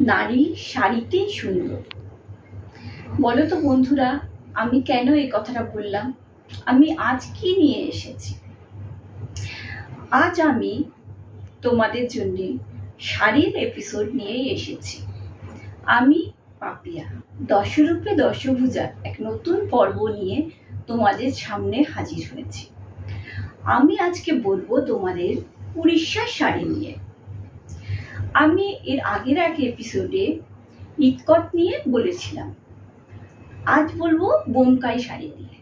নারী শাড়িতেই সুন্দর। বলো তো বন্ধুরা, আমি কেন এই কথাটা বললাম? আমি আজ কি নিয়ে এসেছি? আজ আমি তোমাদের জন্য শাড়ির এপিসোড নিয়ে এসেছি। আমি পাপিয়া দশরূপে দশভুজার এক নতুন পর্ব নিয়ে তোমাদের সামনে হাজির হয়েছি। আমি আজকে বলবো তোমাদের উড়িষ্যার শাড়ি নিয়ে। আমি এর আগের এক এপিসোডে ইটকট নিয়ে বলেছিলাম, আজ বলবো বোমকাই শাড়ি নিয়ে।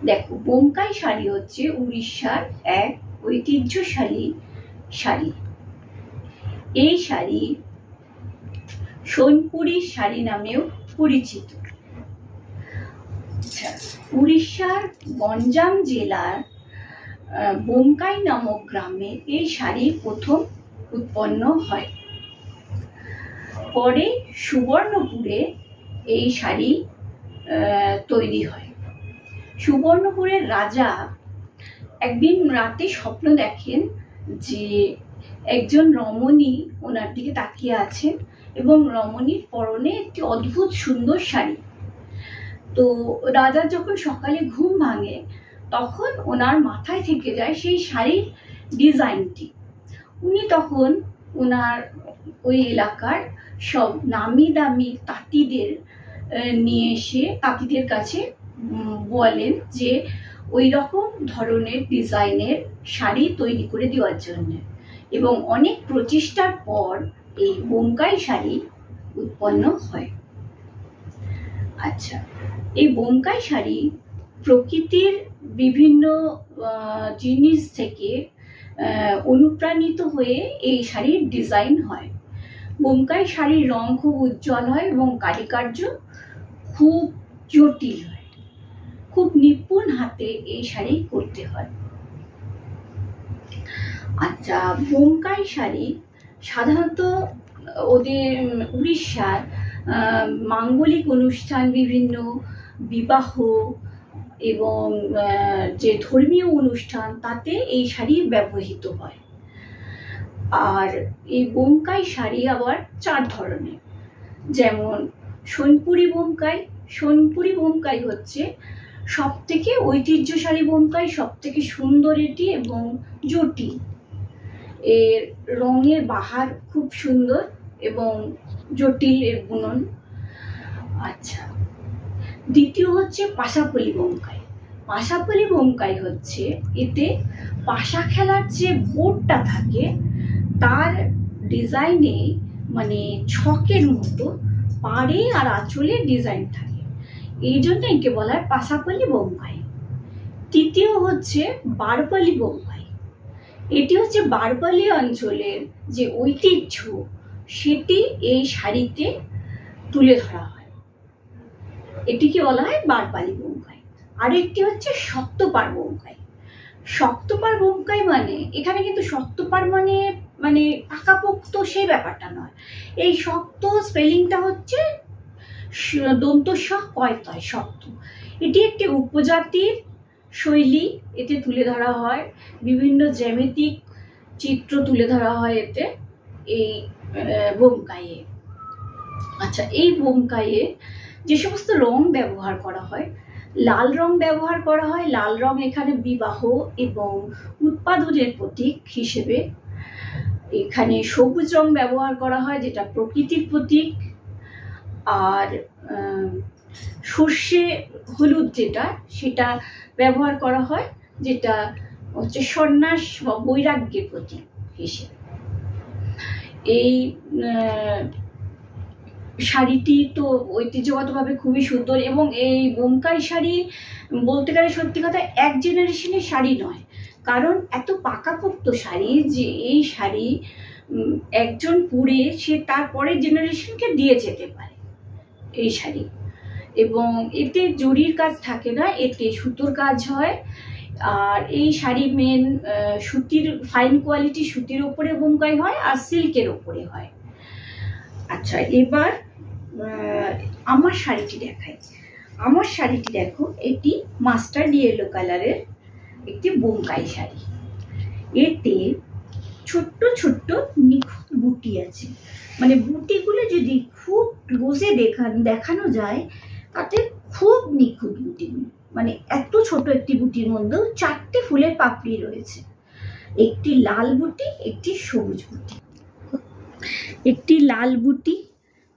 দেখো, বোমকাই শাড়ি হচ্ছে উড়িষ্যার এক ঐতিহ্যশালী শাড়ি। এই শাড়ি সোনপুরি শাড়ি নামেও পরিচিত। উড়িষ্যার গঞ্জাম জেলার বোমকাই নামক গ্রামে এই শাড়ি প্রথম উৎপন্ন হয়। পরে সুবর্ণপুরে এই শাড়ি তৈরি হয়। সুবর্ণপুরের রাজা একদিন রাতে স্বপ্ন দেখেন যে একজন রমণী ওনার দিকে তাকিয়ে আছেন এবং রমণীর পরনে একটি অদ্ভুত সুন্দর শাড়ি। তো রাজার যখন সকালে ঘুম ভাঙে তখন ওনার মাথায় থেকে যায় সেই শাড়ির ডিজাইনটি। উনি তখন ওনার ওই এলাকার সব নামি দামি তাঁতিদের নিয়ে এসে তাঁতিদের কাছে বলেন যে ওই রকম ধরনের ডিজাইনের শাড়ি তৈরি করে দেওয়ার জন্য, এবং অনেক প্রচেষ্টার পর এই বোমকাই শাড়ি উৎপন্ন হয়। আচ্ছা, এই বোমকাই শাড়ি প্রকৃতির বিভিন্ন জিনিস থেকে অনুপ্রাণিত হয়ে এই শাড়ির ডিজাইন হয়। বোমকাই শাড়ির রং খুব উজ্জ্বল হয় এবং কারুকার্য খুব জটিল হয়। খুব নিপুণ হাতে এই শাড়ি করতে হয়। আচ্ছা, বোমকাই শাড়ি সাধারণত ওদের উড়িষ্যার মাঙ্গলিক অনুষ্ঠান, বিভিন্ন বিবাহ এবং যে ধর্মীয় অনুষ্ঠান, তাতে এই শাড়ি ব্যবহৃত হয়। আর এই বোমকাই শাড়ি আবার 4 ধরনের, যেমন সোনপুরি বোমকাই। সোনপুরি বোমকাই হচ্ছে সব থেকে ঐতিহ্যশালী বোমকাই, সব থেকে সুন্দর এটি এবং জটিল। এর রঙের বাহার খুব সুন্দর এবং জটিল এর বুনন। আচ্ছা, দ্বিতীয় হচ্ছে পাশাপলি বোমকাই। পাশাপলি বোমকাই হচ্ছে এতে পাশা খেলার যে বোর্ডটা থাকে তার ডিজাইনে, মানে ছকের মতো পাড়ে আর আঁচলে ডিজাইন থাকে, এই জন্য একে বলা হয় পাশাপলি বোমকাই। তৃতীয় হচ্ছে বারপালি বোমকাই। এটি হচ্ছে বারপালি অঞ্চলের যে ঐতিহ্য সেটি এই শাড়িতে তুলে ধরা হয়, এটিকে বলা হয় বারপালি বোমকাই। আরেকটি হচ্ছে শক্তপাড় বোমকাই। শক্তপাড় বোমকাই মানে, এখানে কিন্তু শক্তপাড় মানে পাকাপোক্ত সেই ব্যাপারটা নয়। এই শক্ত স্পেলিংটা হচ্ছে দন্ত স কয়তয়, শক্ত। এটি একটি উপজাতির শৈলী, এতে তুলে ধরা হয় বিভিন্ন জ্যামিতিক চিত্র তুলে ধরা হয় এতে, এই বোমকাইয়ে। আচ্ছা, এই বোমকাইয়ে যে সমস্ত রং ব্যবহার করা হয়, লাল রং ব্যবহার করা হয়। লাল রং এখানে বিবাহ এবং উৎপাদনের প্রতীক হিসেবে। এখানে সবুজ রং ব্যবহার করা হয়, যেটা প্রকৃতির প্রতীক। আর সর্ষে হলুদ যেটা, সেটা ব্যবহার করা হয়, যেটা হচ্ছে সন্ন্যাস বা বৈরাগ্যের প্রতীক হিসেবে। এই শাড়িটি তো ঐতিহ্যগতভাবে খুবই সুন্দর, এবং এই বোমকাই শাড়ি বলতে গেলে সত্যি কথা এক জেনারেশনের শাড়ি নয়, কারণ এত পাকাপোক্ত শাড়ি যে এই শাড়ি একজন পরে সে তার পরের জেনারেশনকে দিয়ে যেতে পারে এই শাড়ি। এবং এতে জরির কাজ থাকে না, এতে সুতোর কাজ হয়। আর এই শাড়ি মেন সুতির, ফাইন কোয়ালিটি সুতির ওপরে বোমকাই হয় আর সিল্কের ওপরে হয়। আচ্ছা, এবার আমার শাড়িটি দেখাই। আমার শাড়িটি দেখো, এটি মাস্টার্ড ইয়েলো কালারের একটি বোমকাই শাড়ি। এতে ছোট্ট ছোট্ট নিখুঁত বুটি আছে, মানে বুটিগুলো যদি খুব ক্লোজে দেখানো যায় তাতে খুব নিখুঁত বুটিগুলো, মানে এত ছোট একটি বুটির মধ্যেও 4টে ফুলের পাপড়ি রয়েছে, একটি লাল বুটি, একটি সবুজ বুটি, একটি লাল বুটি,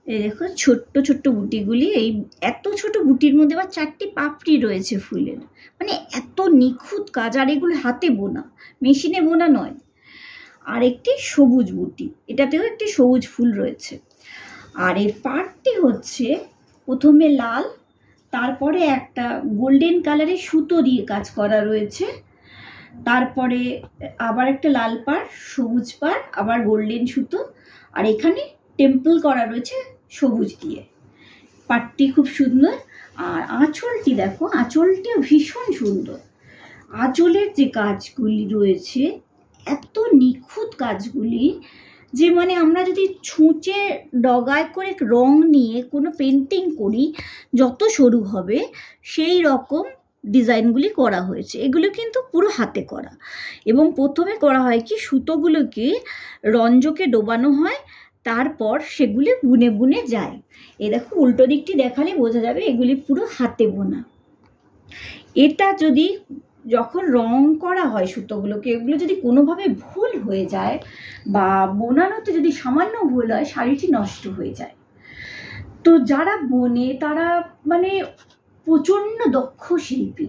এই দেখো ছোট্ট ছোট্ট বুটিগুলি, এই এত ছোট বুটির মধ্যে আবার 4টি পাপড়ি রয়েছে ফুলের, মানে এত নিখুঁত কাজ, আর এগুলো হাতে বোনা, মেশিনে বোনা নয়। আর একটি সবুজ বুটি, এটাতেও একটি সবুজ ফুল রয়েছে। আর এর পাড়টি হচ্ছে প্রথমে লাল, তারপরে একটা গোল্ডেন কালারের সুতো দিয়ে কাজ করা রয়েছে, তারপরে আবার একটা লাল পাড়, সবুজ পাড়, আবার গোল্ডেন সুতো, আর এখানে টেম্পল করা রয়েছে সবুজ দিয়ে। পাড়টি খুব সুন্দর। আর আঁচলটি দেখো, আঁচলটিও ভীষণ সুন্দর। আঁচলের যে কাজগুলি রয়েছে এত নিখুঁত কাজগুলি, যে মানে আমরা যদি ছুঁচে ডগায় করে রং নিয়ে কোনো পেন্টিং করি যত সরু হবে সেই রকম ডিজাইনগুলি করা হয়েছে। এগুলো কিন্তু পুরো হাতে করা, এবং প্রথমে করা হয় কি, সুতোগুলোকে রঞ্জকে ডোবানো হয়, তারপর সেগুলি বুনে বুনে যায়। এই দেখো উল্টো দিকটি দেখালে বোঝা যাবে এগুলি পুরো হাতে বোনা। এটা যদি যখন রং করা হয় সুতোগুলোকে, এগুলো যদি কোনোভাবে ভুল হয়ে যায় বা বোনানোতে যদি সামান্য ভুল হয়, শাড়িটি নষ্ট হয়ে যায়। তো যারা বোনে তারা মানে প্রচণ্ড দক্ষ শিল্পী,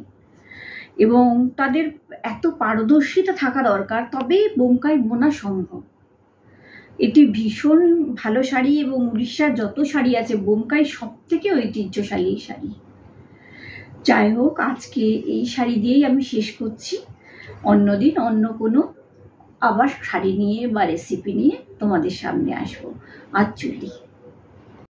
এবং তাদের এত পারদর্শিতা থাকা দরকার, তবেই বোমকাই বোনা সম্ভব। এটি ভীষণ ভালো শাড়ি, এবং উড়িষ্যার যত শাড়ি আছে বোমকাই সব থেকে ঐতিহ্যশালী শাড়ি। যাই হোক, আজকে এই শাড়ি দিয়েই আমি শেষ করছি। অন্যদিন অন্য কোনো আবার শাড়ি নিয়ে বা রেসিপি নিয়ে তোমাদের সামনে আসবো। আজ চলি।